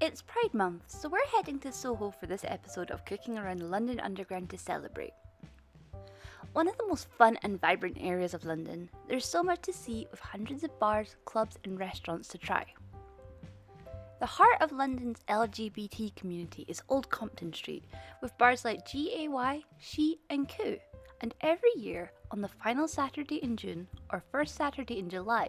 It's Pride Month, so we're heading to Soho for this episode of Cooking Around the London Underground to celebrate. One of the most fun and vibrant areas of London, there's so much to see with hundreds of bars, clubs and restaurants to try. The heart of London's LGBT community is Old Compton Street, with bars like GAY, She and Coup. And every year, on the final Saturday in June, or first Saturday in July,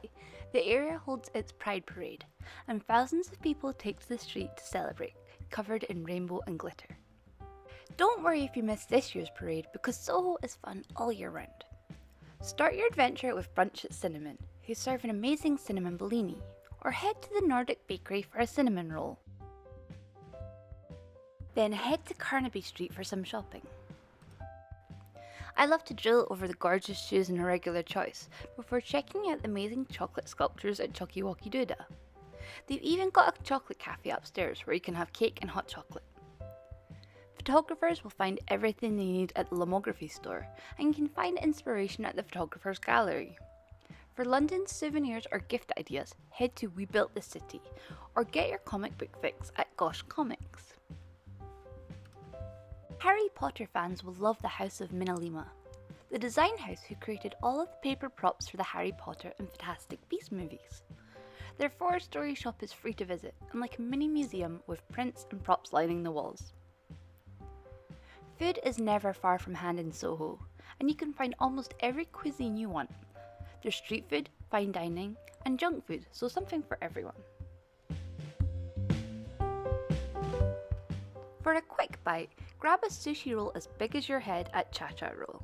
the area holds its Pride Parade, and thousands of people take to the street to celebrate, covered in rainbow and glitter. Don't worry if you miss this year's parade, because Soho is fun all year round. Start your adventure with brunch at Cinnamon, who serve an amazing cinnamon bellini, or head to the Nordic Bakery for a cinnamon roll. Then head to Carnaby Street for some shopping. I love to drill over the gorgeous shoes in a regular choice before checking out the amazing chocolate sculptures at Chucky Walkie Doodah. They've even got a chocolate cafe upstairs where you can have cake and hot chocolate. Photographers will find everything they need at the Lomography store, and you can find inspiration at the Photographer's Gallery. For London's souvenirs or gift ideas, head to We Built the City, or get your comic book fix at Goshl Comics. Harry Potter fans will love the House of Minalima, the design house who created all of the paper props for the Harry Potter and Fantastic Beasts movies. Their 4-story shop is free to visit, and like a mini museum with prints and props lining the walls. Food is never far from hand in Soho, and you can find almost every cuisine you want. There's street food, fine dining, and junk food, so something for everyone. For a quick bite, grab a sushi roll as big as your head at Cha-Cha Roll,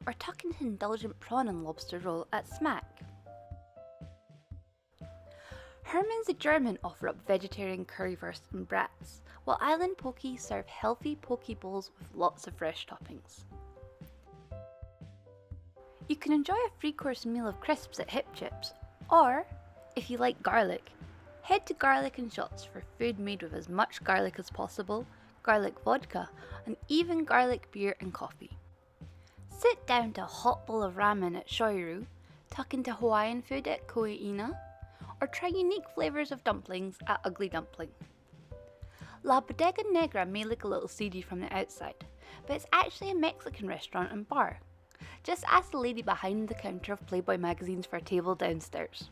or tuck into an indulgent prawn and lobster roll at Smack. Hermen Ze German offer up vegetarian currywurst and brats, while Island Poke serve healthy poke bowls with lots of fresh toppings. You can enjoy a free-course meal of crisps at HIPCHIPS, or, if you like garlic, head to Garlic and Shots for food made with as much garlic as possible, garlic vodka, and even garlic beer and coffee. Sit down to a hot bowl of ramen at Shoryu, tuck into Hawaiian food at Koe'ina, or try unique flavours of dumplings at Ugly Dumpling. La Bodega Negra may look a little seedy from the outside, but it's actually a Mexican restaurant and bar. Just ask the lady behind the counter of Playboy magazines for a table downstairs.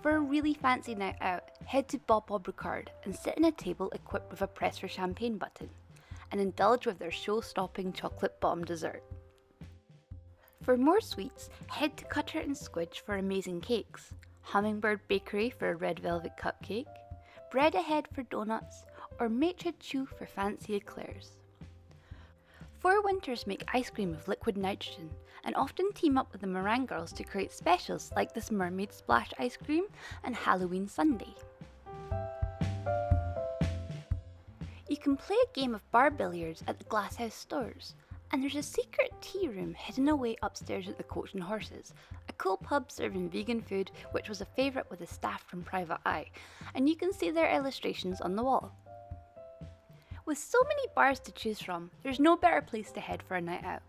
For a really fancy night out, head to Bob Ricard and sit in a table equipped with a press for champagne button, and indulge with their show-stopping chocolate bomb dessert. For more sweets, head to Cutter and Squidge for amazing cakes, Hummingbird Bakery for a red velvet cupcake, Bread Ahead for donuts, or Maitre Choux for fancy eclairs. Four Winters make ice cream with liquid nitrogen, and often team up with the meringue girls to create specials like this mermaid splash ice cream and Halloween sundae. You can play a game of bar billiards at the Glasshouse Stores, and there's a secret tea room hidden away upstairs at the Coach and Horses, a cool pub serving vegan food which was a favourite with the staff from Private Eye, and you can see their illustrations on the wall. With so many bars to choose from, there's no better place to head for a night out.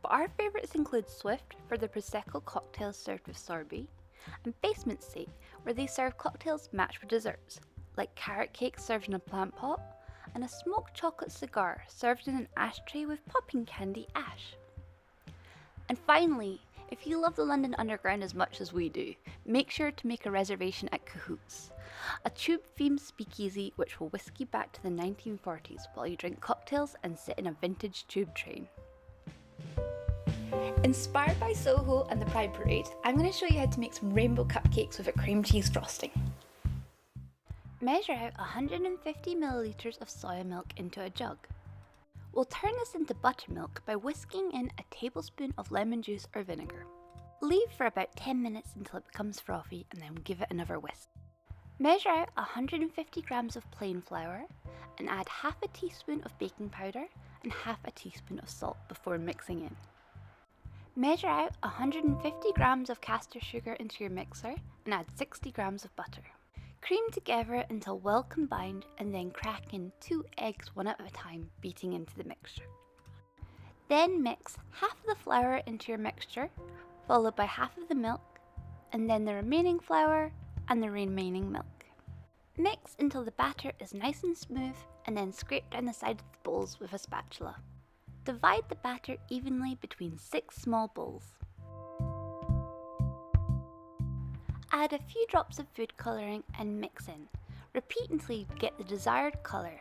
But our favourites include Swift for their Prosecco cocktails served with sorbet, and Basement's Sake, where they serve cocktails matched with desserts, like carrot cake served in a plant pot, and a smoked chocolate cigar served in an ashtray with popping candy ash. And finally, if you love the London Underground as much as we do, make sure to make a reservation at Cahoots, a tube-themed speakeasy which will whisk you back to the 1940s while you drink cocktails and sit in a vintage tube train. Inspired by Soho and the Pride Parade, I'm going to show you how to make some rainbow cupcakes with a cream cheese frosting. Measure out 150 millilitres of soya milk into a jug. We'll turn this into buttermilk by whisking in a tablespoon of lemon juice or vinegar. Leave for about 10 minutes until it becomes frothy and then give it another whisk. Measure out 150 grams of plain flour and add half a teaspoon of baking powder and half a teaspoon of salt before mixing in. Measure out 150 grams of caster sugar into your mixer and add 60 grams of butter. Cream together until well combined and then crack in 2 eggs one at a time, beating into the mixture. Then mix half of the flour into your mixture, followed by half of the milk, and then the remaining flour and the remaining milk. Mix until the batter is nice and smooth and then scrape down the side of the bowls with a spatula. Divide the batter evenly between 6 small bowls. Add a few drops of food colouring and mix in. Repeat until you get the desired colour.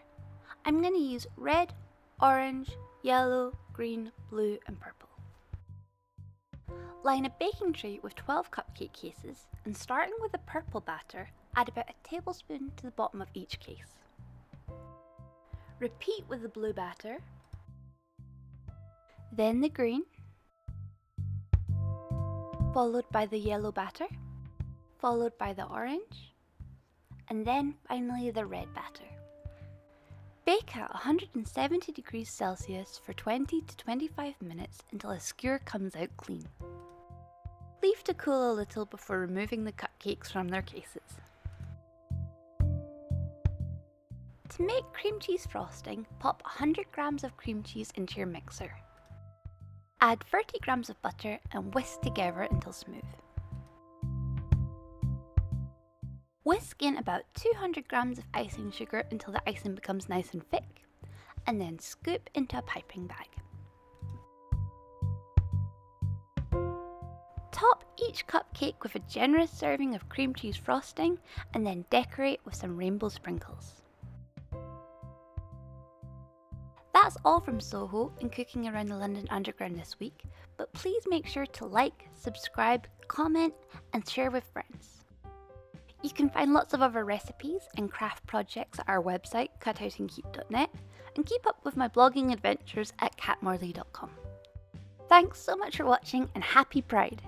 I'm going to use red, orange, yellow, green, blue and purple. Line a baking tray with 12 cupcake cases and starting with the purple batter, add about a tablespoon to the bottom of each case. Repeat with the blue batter, then the green, followed by the yellow batter, followed by the orange, and then finally the red batter. Bake at 170 degrees Celsius for 20 to 25 minutes until a skewer comes out clean. Leave to cool a little before removing the cupcakes from their cases. To make cream cheese frosting, pop 100 grams of cream cheese into your mixer. Add 30 grams of butter and whisk together until smooth. Whisk in about 200 grams of icing sugar until the icing becomes nice and thick, and then scoop into a piping bag. Top each cupcake with a generous serving of cream cheese frosting and then decorate with some rainbow sprinkles. That's all from Soho and cooking around the London Underground this week, but please make sure to like, subscribe, comment and share with friends. You can find lots of other recipes and craft projects at our website cutoutandkeep.net and keep up with my blogging adventures at catmorley.com. Thanks so much for watching and happy Pride!